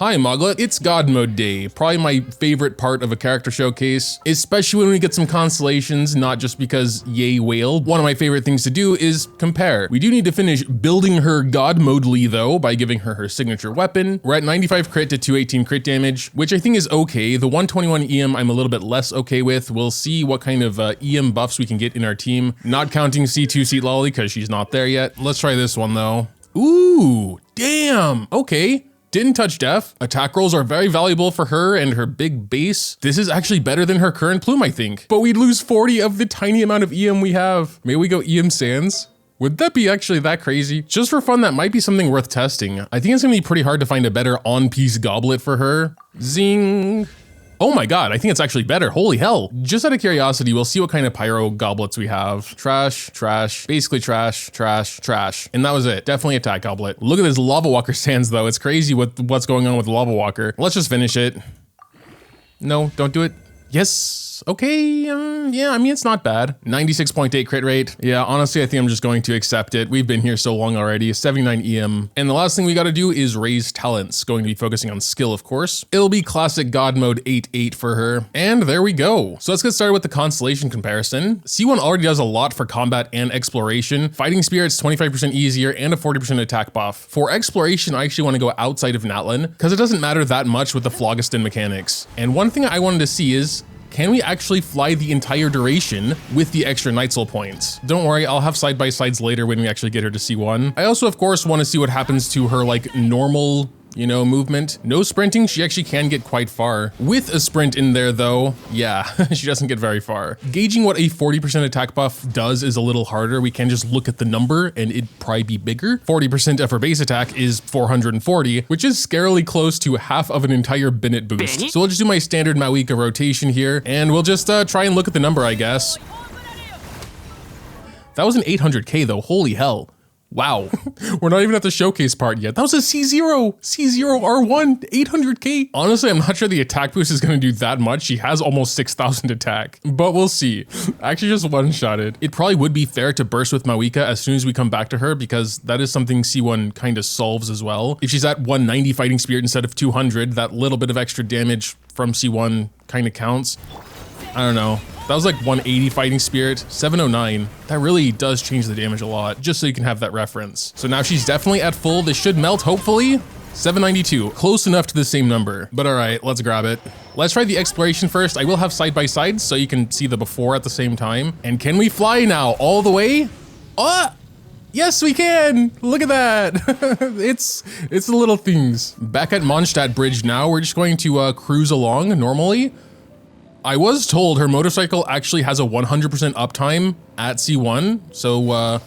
Hi Muglet, it's God Mode Day, probably my favorite part of a character showcase, especially when we get some constellations, not just because yay whale. One of my favorite things to do is compare. We do need to finish building her God Modely though by giving her her signature weapon. We're at 95 crit to 218 crit damage, which I think is okay. The 121 EM I'm a little bit less okay with. We'll see what kind of EM buffs we can get in our team, not counting C2 Seat Lolly because she's not there yet. Let's try this one though. Ooh, damn, okay. Didn't touch def. Attack rolls are very valuable for her and her big base. This is actually better than her current plume, I think. But we'd lose 40 of the tiny amount of EM we have. Maybe we go EM Sands? Would that be actually that crazy? Just for fun, that might be something worth testing. I think it's gonna be pretty hard to find a better on-piece goblet for her. Zing. Oh my god, I think it's actually better. Holy hell. Just out of curiosity, we'll see what kind of pyro goblets we have. Trash, trash, basically trash, trash, trash. And that was it. Definitely attack goblet. Look at this Lava Walker Sands though. It's crazy what's going on with Lava Walker. Let's just finish it. No, don't do it. Yes, okay, yeah, I mean, it's not bad. 96.8 crit rate. Yeah, honestly, I think I'm just going to accept it. We've been here so long already, 79 EM. And the last thing we gotta do is raise talents, going to be focusing on skill, of course. It'll be classic God mode 8-8 for her. And there we go. So let's get started with the Constellation comparison. C1 already does a lot for combat and exploration. Fighting Spirit's 25% easier and a 40% attack buff. For exploration, I actually wanna go outside of Natlan, because it doesn't matter that much with the Phlogiston mechanics. And one thing I wanted to see is, can we actually fly the entire duration with the extra Night Soul points? Don't worry, I'll have side-by-sides later when we actually get her to C1. I also, of course, want to see what happens to her, like, normal, you know, movement. No sprinting, she actually can get quite far. With a sprint in there though, yeah, she doesn't get very far. Gauging what a 40% attack buff does is a little harder. We can just look at the number and it'd probably be bigger. 40% of her base attack is 440, which is scarily close to half of an entire Bennett boost. So we'll just do my standard Mavuika rotation here and we'll just try and look at the number, I guess. That was an 800k though, holy hell. Wow, we're not even at the showcase part yet. That was a C0 R1, 800k. Honestly, I'm not sure the attack boost is gonna do that much. She has almost 6,000 attack, but we'll see. Actually just one-shotted. It probably would be fair to burst with Mavuika as soon as we come back to her because that is something C1 kind of solves as well. If she's at 190 fighting spirit instead of 200, that little bit of extra damage from C1 kind of counts. I don't know. That was like 180 fighting spirit, 709. That really does change the damage a lot, just so you can have that reference. So now she's definitely at full. This should melt, hopefully. 792, close enough to the same number. But all right, let's grab it. Let's try the exploration first. I will have side-by-sides so you can see the before at the same time. And can we fly now all the way? Oh! Yes, we can! Look at that! It's the little things. Back at Mondstadt Bridge now, we're just going to cruise along normally. I was told her motorcycle actually has a 100% uptime at C1, so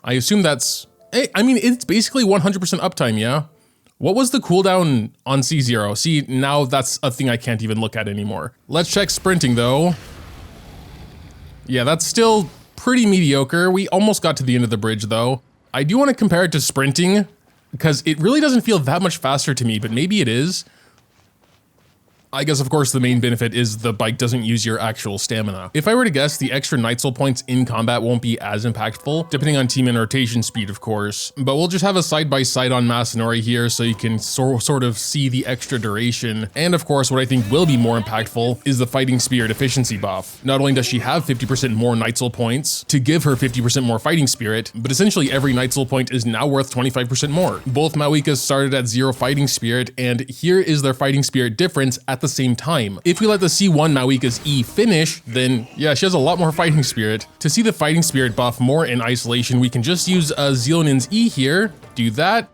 I assume that's, I mean, it's basically 100% uptime, yeah? What was the cooldown on C0? See, now that's a thing I can't even look at anymore. Let's check sprinting though. Yeah, that's still pretty mediocre. We almost got to the end of the bridge though. I do want to compare it to sprinting because it really doesn't feel that much faster to me, but maybe it is. I guess, of course, the main benefit is the bike doesn't use your actual stamina. If I were to guess, the extra Night Soul points in combat won't be as impactful, depending on team and rotation speed, of course. But we'll just have a side-by-side on Masanori here so you can sort of see the extra duration. And of course, what I think will be more impactful is the Fighting Spirit efficiency buff. Not only does she have 50% more Night Soul points to give her 50% more Fighting Spirit, but essentially every Night Soul point is now worth 25% more. Both Mavuikas started at 0 Fighting Spirit, and here is their Fighting Spirit difference at the same time. If we let the C1 Mavuika's E finish, then yeah, she has a lot more Fighting Spirit. To see the Fighting Spirit buff more in isolation, we can just use Zealonin's E here, do that.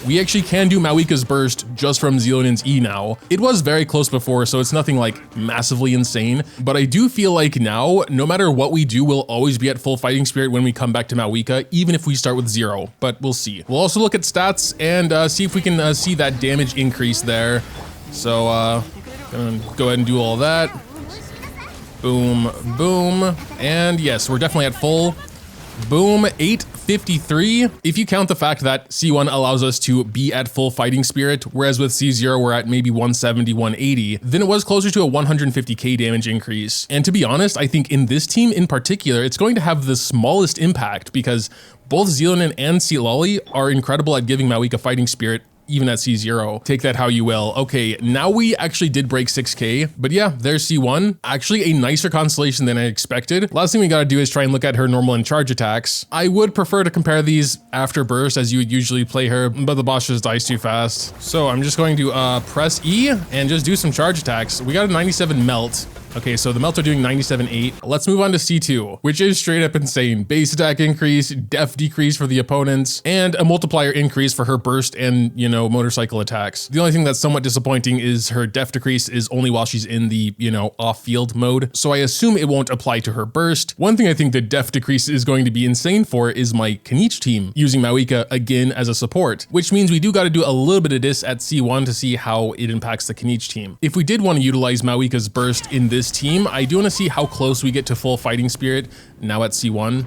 We actually can do Mavuika's burst just from Zealonin's E now. It was very close before, so it's nothing like massively insane, but I do feel like now, no matter what we do, we'll always be at full Fighting Spirit when we come back to Mavuika, even if we start with 0, but we'll see. We'll also look at stats and see if we can see that damage increase there. So, gonna go ahead and do all that. Boom, boom, and yes, we're definitely at full. Boom, 853. If you count the fact that C1 allows us to be at full Fighting Spirit, whereas with C0 we're at maybe 170, 180, then it was closer to a 150k damage increase. And to be honest, I think in this team in particular, it's going to have the smallest impact because both Zealonin and Seat Lolly are incredible at giving Mavuika Fighting Spirit even at C0. Take that how you will. Okay, now we actually did break 6K, but yeah, there's C1. Actually a nicer Constellation than I expected. Last thing we gotta do is try and look at her normal and charge attacks. I would prefer to compare these after burst as you would usually play her, but the boss just dies too fast. So I'm just going to press E and just do some charge attacks. We got a 97 melt. Okay, so the melts are doing 97.8. Let's move on to C2, which is straight up insane. Base attack increase, def decrease for the opponents, and a multiplier increase for her burst and, you know, motorcycle attacks. The only thing that's somewhat disappointing is her def decrease is only while she's in the, you know, off-field mode. So I assume it won't apply to her burst. One thing I think the def decrease is going to be insane for is my Kinich team using Mavuika again as a support, which means we do got to do a little bit of this at C1 to see how it impacts the Kinich team. If we did want to utilize Mavuika's burst in this team, I do want to see how close we get to full fighting spirit now at C1.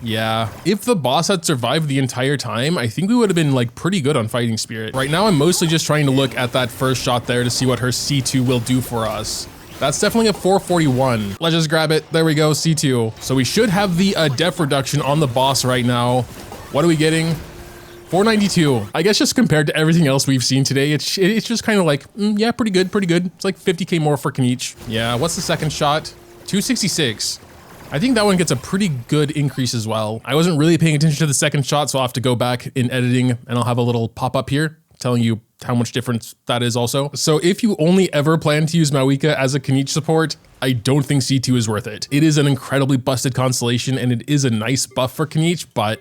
Yeah, if the boss had survived the entire time, I think we would have been like pretty good on fighting spirit. Right now, I'm mostly just trying to look at that first shot there to see what her C2 will do for us. That's definitely a 441. Let's just grab it. There we go, C2. So we should have the def reduction on the boss right now. What are we getting? 492. I guess just compared to everything else we've seen today, it's just kind of like, yeah, pretty good, pretty good. It's like 50K more for Kinich. Yeah, what's the second shot? 266. I think that one gets a pretty good increase as well. I wasn't really paying attention to the second shot, so I'll have to go back in editing and I'll have a little pop up here telling you how much difference that is also. So if you only ever plan to use Mavuika as a Kinich support, I don't think C2 is worth it. It is an incredibly busted Constellation and it is a nice buff for Kinich, but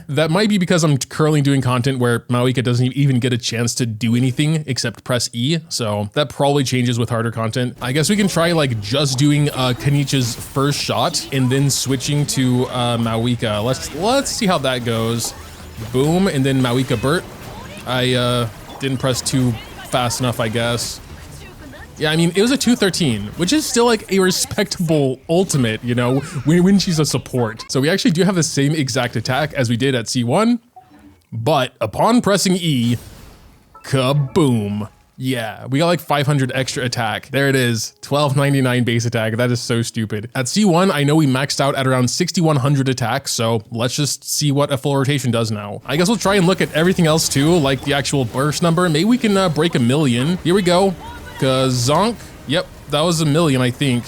that might be because I'm currently doing content where Mavuika doesn't even get a chance to do anything except press E, so that probably changes with harder content. I guess we can try like just doing Kinich's first shot and then switching to Mavuika. Let's see how that goes. Boom, and then Mavuika Burt. I didn't press too fast enough, I guess. Yeah, I mean, it was a 213, which is still like a respectable ultimate, you know, when she's a support. So we actually do have the same exact attack as we did at C1, but upon pressing E, kaboom. Yeah, we got like 500 extra attack. There it is, 1299 base attack. That is so stupid. At C1, I know we maxed out at around 6100 attack, so let's just see what a full rotation does now. I guess we'll try and look at everything else too, like the actual burst number. Maybe we can break 1,000,000. Here we go. Zonk. Yep, that was 1,000,000, I think.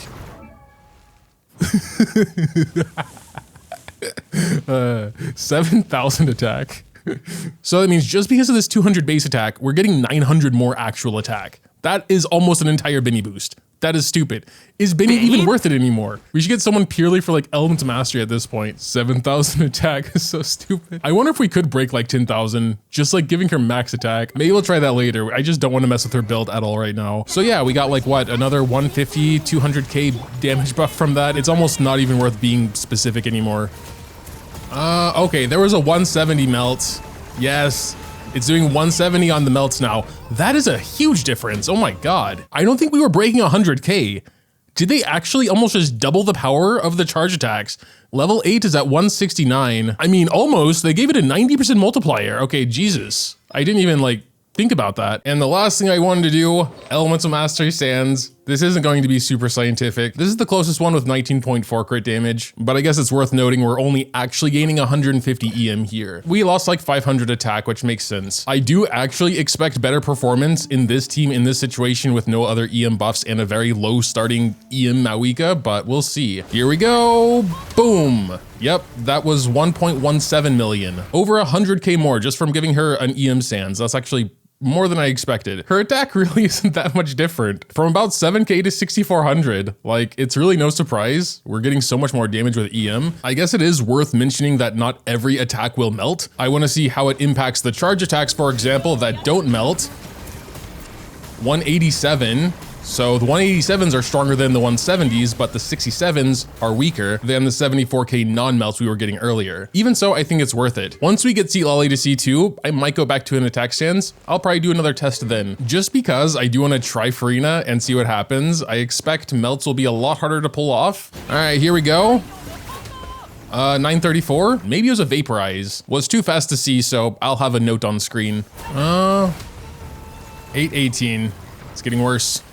7,000 attack. So that means just because of this 200 base attack, we're getting 900 more actual attack. That is almost an entire Benny boost. That is stupid. Is Benny even worth it anymore? We should get someone purely for like Element Mastery at this point. 7,000 attack is so stupid. I wonder if we could break like 10,000, just like giving her max attack. Maybe we'll try that later. I just don't want to mess with her build at all right now. So yeah, we got like what, another 150, 200K damage buff from that. It's almost not even worth being specific anymore. Okay, there was a 170 melt. Yes. It's doing 170 on the melts now. That is a huge difference. Oh my God. I don't think we were breaking 100K. Did they actually almost just double the power of the charge attacks? Level 8 is at 169. I mean, almost. They gave it a 90% multiplier. Okay, Jesus. I didn't even like think about that. And the last thing I wanted to do, Elemental Mastery Sands. This isn't going to be super scientific. This is the closest one with 19.4 crit damage, but I guess it's worth noting we're only actually gaining 150 EM here. We lost like 500 attack, which makes sense. I do actually expect better performance in this team in this situation with no other EM buffs and a very low starting EM Mavuika, but we'll see. Here we go. Boom. Yep, that was 1.17 million. Over 100K more just from giving her an EM Sands. That's actually more than I expected. Her attack really isn't that much different. From about 7K to 6,400. Like, it's really no surprise. We're getting so much more damage with EM. I guess it is worth mentioning that not every attack will melt. I want to see how it impacts the charge attacks, for example, that don't melt. 187. So the 187s are stronger than the 170s, but the 67s are weaker than the 74K non-melts we were getting earlier. Even so, I think it's worth it. Once we get C-Lolly to C2, I might go back to an attack stance. I'll probably do another test then. Just because I do want to try Furina and see what happens, I expect melts will be a lot harder to pull off. All right, here we go. 934, maybe it was a vaporize. Was too fast to see, so I'll have a note on screen. 818, it's getting worse.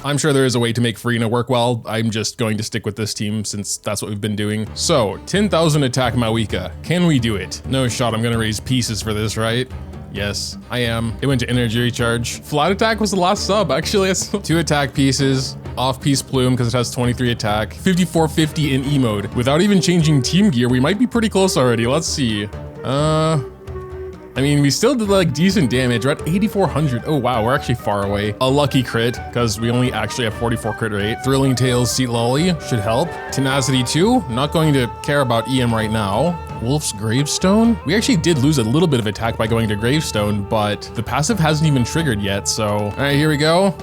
I'm sure there is a way to make Furina work well. I'm just going to stick with this team since that's what we've been doing. So 10,000 attack Mavuika. Can we do it? No shot. I'm gonna raise pieces for this, right? Yes, I am. It went to energy recharge. Flat attack was the last sub, actually. 2 attack pieces, off piece plume because it has 23 attack, 5450 in E mode. Without even changing team gear, we might be pretty close already. Let's see. I mean, we still did like decent damage. We're at 8,400. Oh wow, we're actually far away. A lucky crit because we only actually have 44 crit rate. Thrilling Tales, Seat Lolly should help. Tenacity 2, not going to care about EM right now. Wolf's Gravestone? We actually did lose a little bit of attack by going to Gravestone, but the passive hasn't even triggered yet, so. All right, here we go.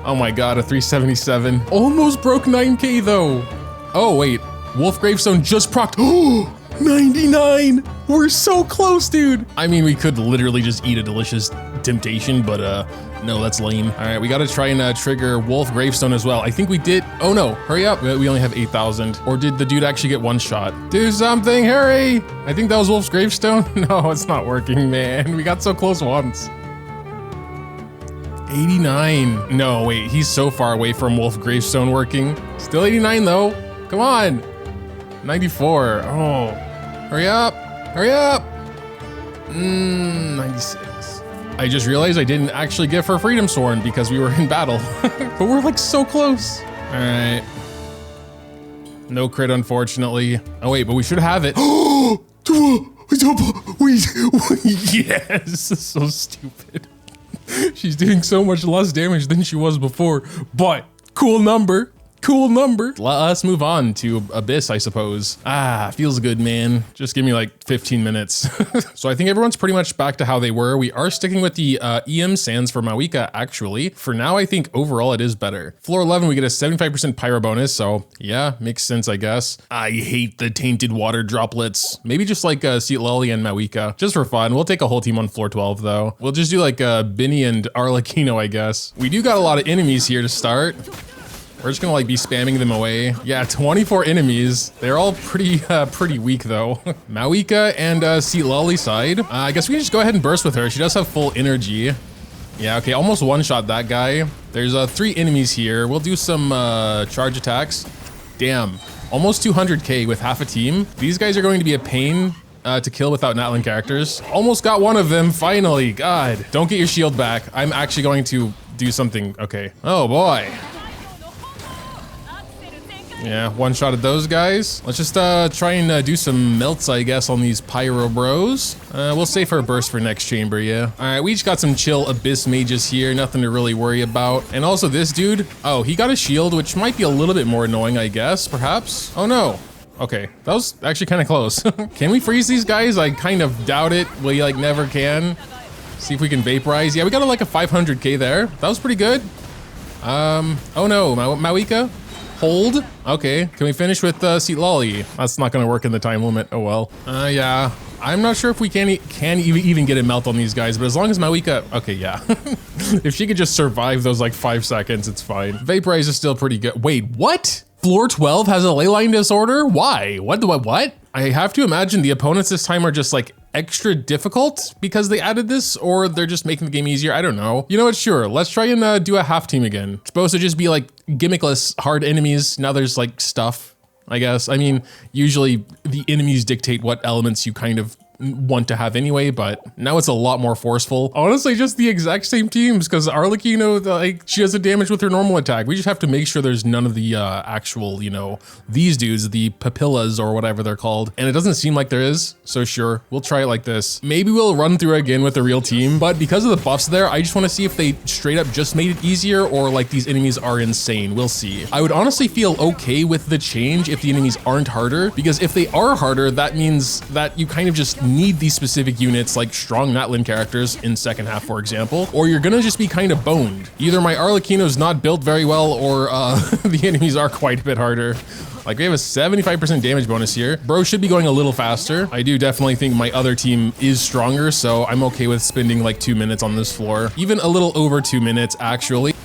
Oh my God, a 377. Almost broke 9K though. Oh wait, Wolf Gravestone just procced. Oh, 99. We're so close, dude. I mean, we could literally just eat a delicious temptation, but no, that's lame. All right, we gotta try and trigger Wolf Gravestone as well. I think we did. Oh no, hurry up. We only have 8,000. Or did the dude actually get one shot? Do something, hurry. I think that was Wolf's Gravestone. No, it's not working, man. We got so close once. 89. No, wait, he's so far away from Wolf Gravestone working. Still 89 though. Come on. 94. Oh, hurry up. Hurry up. 96. I just realized I didn't actually give her Freedom Sworn because we were in battle. But we're like so close. All right. No crit, unfortunately. Oh wait, but we should have it. Yes, so stupid. She's doing so much less damage than she was before, but cool number. Cool number. Let us move on to Abyss, I suppose. Ah, feels good, man. Just give me like 15 minutes. So I think everyone's pretty much back to how they were. We are sticking with the EM Sands for Mavuika, actually. For now, I think overall it is better. Floor 11, we get a 75% pyro bonus, so yeah, makes sense, I guess. I hate the tainted water droplets. Maybe just like Seat Lolly and Mavuika, just for fun. We'll take a whole team on floor 12, though. We'll just do like Binny and Arlecchino, I guess. We do got a lot of enemies here to start. We're just gonna like be spamming them away. Yeah, 24 enemies. They're all pretty weak though. Mavuika and Seat Lolly side. I guess we can just go ahead and burst with her. She does have full energy. Yeah, okay, almost one-shot that guy. There's 3 enemies here. We'll do some charge attacks. Damn, almost 200K with half a team. These guys are going to be a pain to kill without Natlan characters. Almost got one of them, finally. God, don't get your shield back. I'm actually going to do something. Okay. Oh boy. Yeah, one shot at those guys. Let's just try and do some melts, I guess, on these pyro bros. We'll save our burst for next chamber, yeah. All right, we each got some chill Abyss mages here, nothing to really worry about. And also this dude, oh, he got a shield, which might be a little bit more annoying, I guess, perhaps. Oh no. Okay, that was actually kind of close. Can we freeze these guys? I kind of doubt it. We like never can. See if we can vaporize. Yeah, we got like a 500K there. That was pretty good. Oh no, Mavuika? Hold. Okay, can we finish with Seat Lolly? That's not gonna work in the time limit. Oh well. Yeah. I'm not sure if we can even get a melt on these guys, but as long as Mavuika, okay, yeah. If she could just survive those like 5 seconds, it's fine. Vaporize is still pretty good. Wait, what? Floor 12 has a leyline disorder? Why? What? I have to imagine the opponents this time are just like extra difficult because they added this, or they're just making the game easier. I don't know. You know what? Sure. Let's try and do a half team again. It's supposed to just be like gimmickless hard enemies. Now there's like stuff, I guess. I mean, usually the enemies dictate what elements you kind of want to have anyway, but now it's a lot more forceful. Honestly, just the exact same teams, because Arlecchino, like, she does a damage with her normal attack. We just have to make sure there's none of the actual, you know, these dudes, the papillas or whatever they're called. And it doesn't seem like there is, so sure, we'll try it like this. Maybe we'll run through again with a real team, but because of the buffs there, I just want to see if they straight up just made it easier or like these enemies are insane. We'll see. I would honestly feel okay with the change if the enemies aren't harder, because if they are harder, that means that you kind of just need these specific units like strong Natlan characters in second half, for example, or you're gonna just be kind of boned. Either my Arlecchino's not built very well, or the enemies are quite a bit harder. Like, we have a 75% damage bonus here. Bro should be going a little faster. I do definitely think my other team is stronger, so I'm okay with spending like 2 minutes on this floor. Even a little over 2 minutes, actually.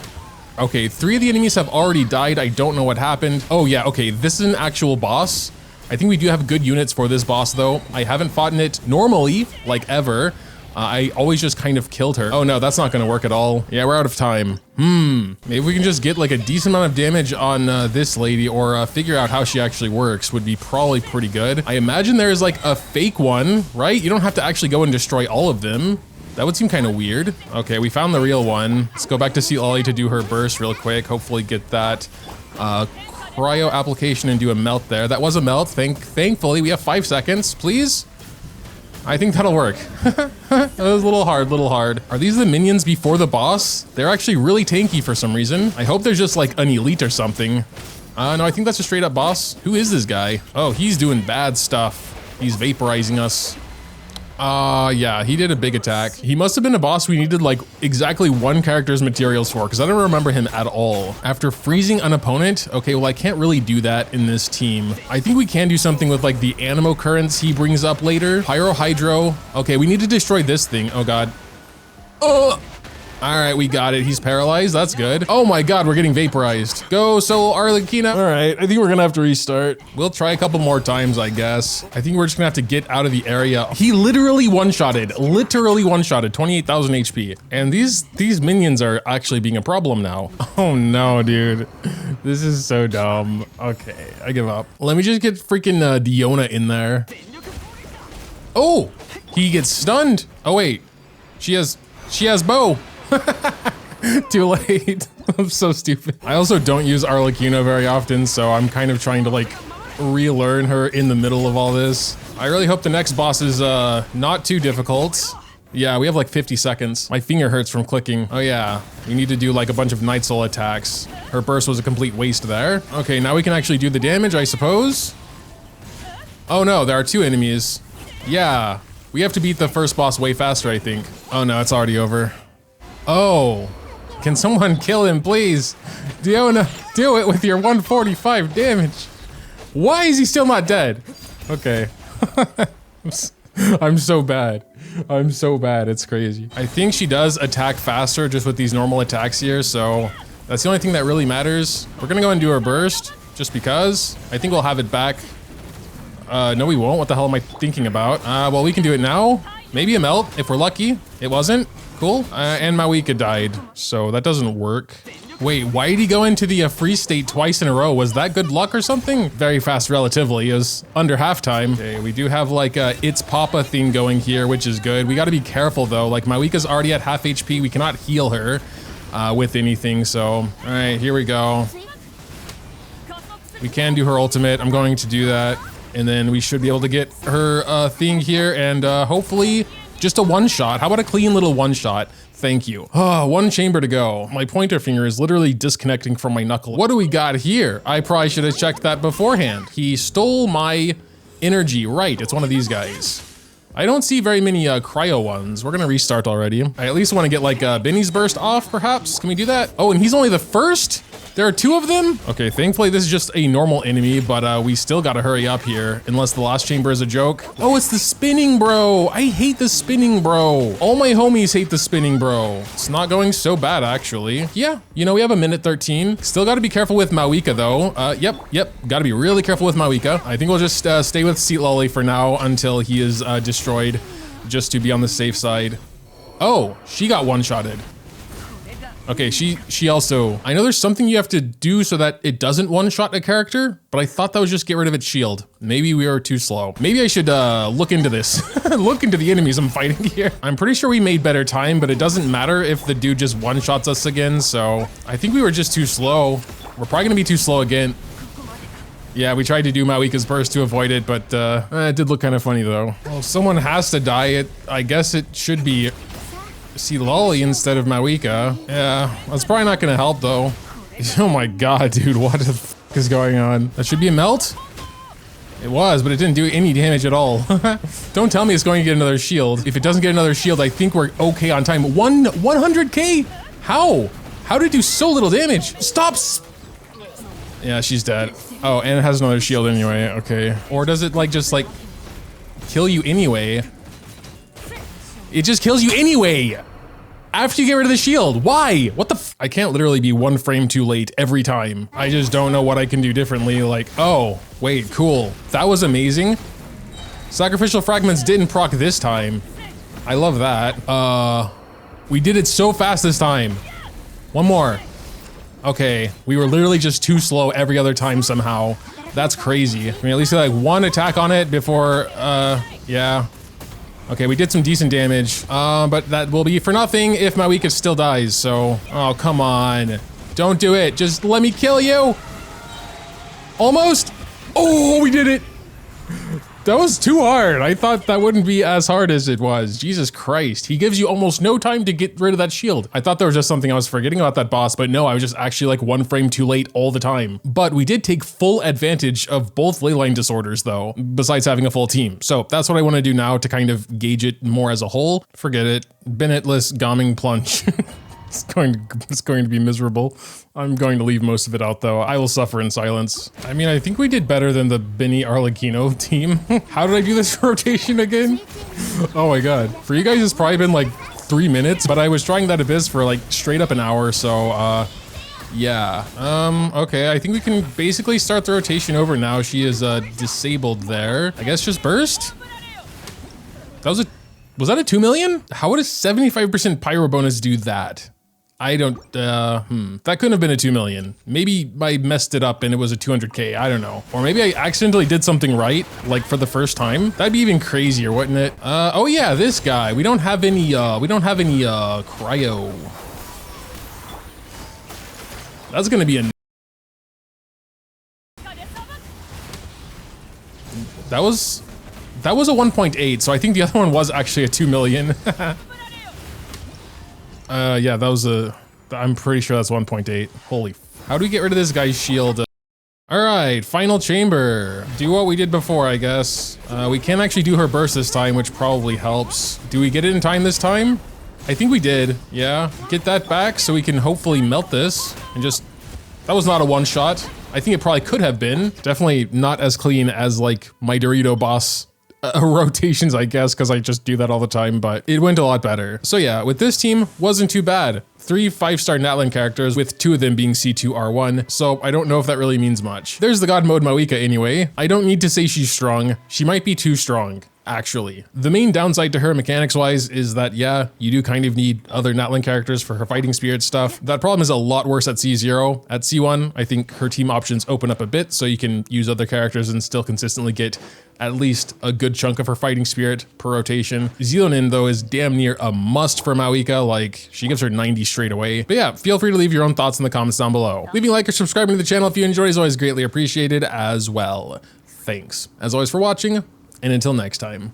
Okay, 3 of the enemies have already died. I don't know what happened. Oh yeah, okay, this is an actual boss. I think we do have good units for this boss though. I haven't fought in it normally, like ever, I always just kind of killed her. Oh no, that's not gonna work at all. Yeah, we're out of time. Maybe we can just get like a decent amount of damage on this lady, or figure out how she actually works would be probably pretty good. I imagine there's like a fake one, right? You don't have to actually go and destroy all of them. That would seem kind of weird. Okay, we found the real one. Let's go back to see Ollie to do her burst real quick. Hopefully get that cryo application and do a melt there. That was a melt. Thankfully, we have 5 seconds, please. I think that'll work. That was a little hard. Are these the minions before the boss? They're actually really tanky for some reason. I hope there's just like an elite or something. No, I think that's a straight up boss. Who is this guy? Oh, he's doing bad stuff. He's vaporizing us. Yeah, he did a big attack. He must have been a boss we needed like exactly one character's materials for, because I don't remember him at all. After freezing an opponent, okay, well I can't really do that in this team. I think we can do something with like the animo currents he brings up later. Pyro Hydro. Okay, we need to destroy this thing. Oh god. All right, we got it. He's paralyzed. That's good. Oh my god, we're getting vaporized. Go solo Arlecchina. All right, I think we're gonna have to restart. We'll try a couple more times, I guess. I think we're just gonna have to get out of the area. He literally one-shotted, 28,000 HP. And these minions are actually being a problem now. Oh no, dude. This is so dumb. Okay, I give up. Let me just get freaking Diona in there. Oh, he gets stunned. Oh wait, she has bow. Too late. I'm so stupid. I also don't use Arlecchina very often, so I'm kind of trying to like relearn her in the middle of all this. I really hope the next boss is not too difficult. Yeah, we have like 50 seconds. My finger hurts from clicking. Oh yeah, we need to do like a bunch of Night Soul attacks. Her burst was a complete waste there. Okay, now we can actually do the damage, I suppose. Oh no, there are 2 enemies. Yeah, we have to beat the first boss way faster, I think. Oh no, it's already over. Oh, can someone kill him, please? Diona, do it with your 145 damage. Why is he still not dead? Okay. I'm so bad. I'm so bad, it's crazy. I think she does attack faster just with these normal attacks here, so that's the only thing that really matters. We're gonna go and do our burst, just because. I think we'll have it back. No we won't, what the hell am I thinking about? Well, we can do it now. Maybe a melt, if we're lucky. It wasn't. Cool. And Mavuika died, so that doesn't work. Wait, why did he go into the freeze state twice in a row? Was that good luck or something? Very fast relatively, it was under halftime. Okay, we do have like a It's Papa thing going here, which is good. We gotta be careful though, like Mavuika's already at half HP, we cannot heal her with anything, so. All right, here we go. We can do her ultimate, I'm going to do that. And then we should be able to get her thing here and hopefully just a one-shot. How about a clean little one-shot? Thank you. Oh, 1 chamber to go. My pointer finger is literally disconnecting from my knuckle. What do we got here? I probably should have checked that beforehand. He stole my energy. Right, it's one of these guys. I don't see very many cryo ones. We're gonna restart already. I at least want to get like Benny's burst off, perhaps. Can we do that? Oh, and he's only the first? There are 2 of them? Okay, thankfully this is just a normal enemy, but we still gotta hurry up here, unless the last chamber is a joke. Oh, it's the spinning bro. I hate the spinning bro. All my homies hate the spinning bro. It's not going so bad, actually. Yeah, you know, we have a minute 13. Still gotta be careful with Mavuika, though. Yep, gotta be really careful with Mavuika. I think we'll just stay with Seat Lolly for now until he is destroyed, just to be on the safe side. Oh, she got one-shotted. Okay, she also, I know there's something you have to do so that it doesn't one-shot a character, but I thought that was just get rid of its shield. Maybe we are too slow. Maybe I should look into this. Look into the enemies I'm fighting here. I'm pretty sure we made better time, but it doesn't matter if the dude just one-shots us again, so I think we were just too slow. We're probably gonna be too slow again. Yeah, we tried to do Mavuika's burst to avoid it, but it did look kind of funny though. Well, if someone has to die, I guess it should be See Lolly instead of Mavuika. Yeah, that's probably not gonna help though. Oh my god, dude, what the f is going on? That should be a melt? It was, but it didn't do any damage at all. Don't tell me it's going to get another shield. If it doesn't get another shield, I think we're okay on time. 100k? How? How did it do so little damage? Stop! Yeah, she's dead. Oh, and it has another shield anyway, okay. Or does it like just like kill you anyway? It just kills you anyway! After you get rid of the shield, why? What the f— I can't literally be 1 frame too late every time. I just don't know what I can do differently, like, oh, wait, cool. That was amazing. Sacrificial fragments didn't proc this time. I love that. We did it so fast this time. One more. Okay, we were literally just too slow every other time somehow. That's crazy. I mean, at least get like one attack on it before, yeah. Okay, we did some decent damage, but that will be for nothing if Mavuika still dies, so... Oh, come on. Don't do it. Just let me kill you. Almost. Oh, we did it. That was too hard. I thought that wouldn't be as hard as it was. Jesus Christ. He gives you almost no time to get rid of that shield. I thought there was just something I was forgetting about that boss, but no, I was just actually like 1 frame too late all the time. But we did take full advantage of both leyline disorders though, besides having a full team. So that's what I want to do now to kind of gauge it more as a whole. Forget it. Binnetless Gaming Plunge. It's going to be miserable. I'm going to leave most of it out though. I will suffer in silence. I mean, I think we did better than the Benny Arlecchino team. How did I do this rotation again? Oh my god. For you guys, it's probably been like 3 minutes, but I was trying that Abyss for like straight up an hour, so yeah. Okay, I think we can basically start the rotation over now. She is disabled there. I guess just burst? Was that a 2 million? How would a 75% pyro bonus do that? I don't, that couldn't have been a 2 million. Maybe I messed it up and it was a 200K, I don't know. Or maybe I accidentally did something right, like for the first time. That'd be even crazier, wouldn't it? Oh yeah, this guy. We don't have any cryo. That's gonna be a... That was a 1.8, so I think the other one was actually a 2 million. Yeah, that was I'm pretty sure that's 1.8. Holy, how do we get rid of this guy's shield? All right, final chamber. Do what we did before, I guess. We can actually do her burst this time, which probably helps. Do we get it in time this time? I think we did, yeah. Get that back so we can hopefully melt this and just, that was not a one shot. I think it probably could have been. Definitely not as clean as like my Dorito boss rotations, I guess, because I just do that all the time, but it went a lot better. So yeah, with this team, wasn't too bad. 3 5-star Natlan characters, with 2 of them being C2R1, so I don't know if that really means much. There's the God Mode Mavuika anyway. I don't need to say she's strong. She might be too strong, actually. The main downside to her mechanics-wise is that, yeah, you do kind of need other Natlan characters for her fighting spirit stuff. That problem is a lot worse at C0. At C1, I think her team options open up a bit, so you can use other characters and still consistently get at least a good chunk of her fighting spirit per rotation. Zilonin, though, is damn near a must for Mavuika. Like, she gives her 90 straight away. But yeah, feel free to leave your own thoughts in the comments down below. Leaving a like or subscribing to the channel if you enjoy is always greatly appreciated as well. Thanks, as always, for watching, and until next time.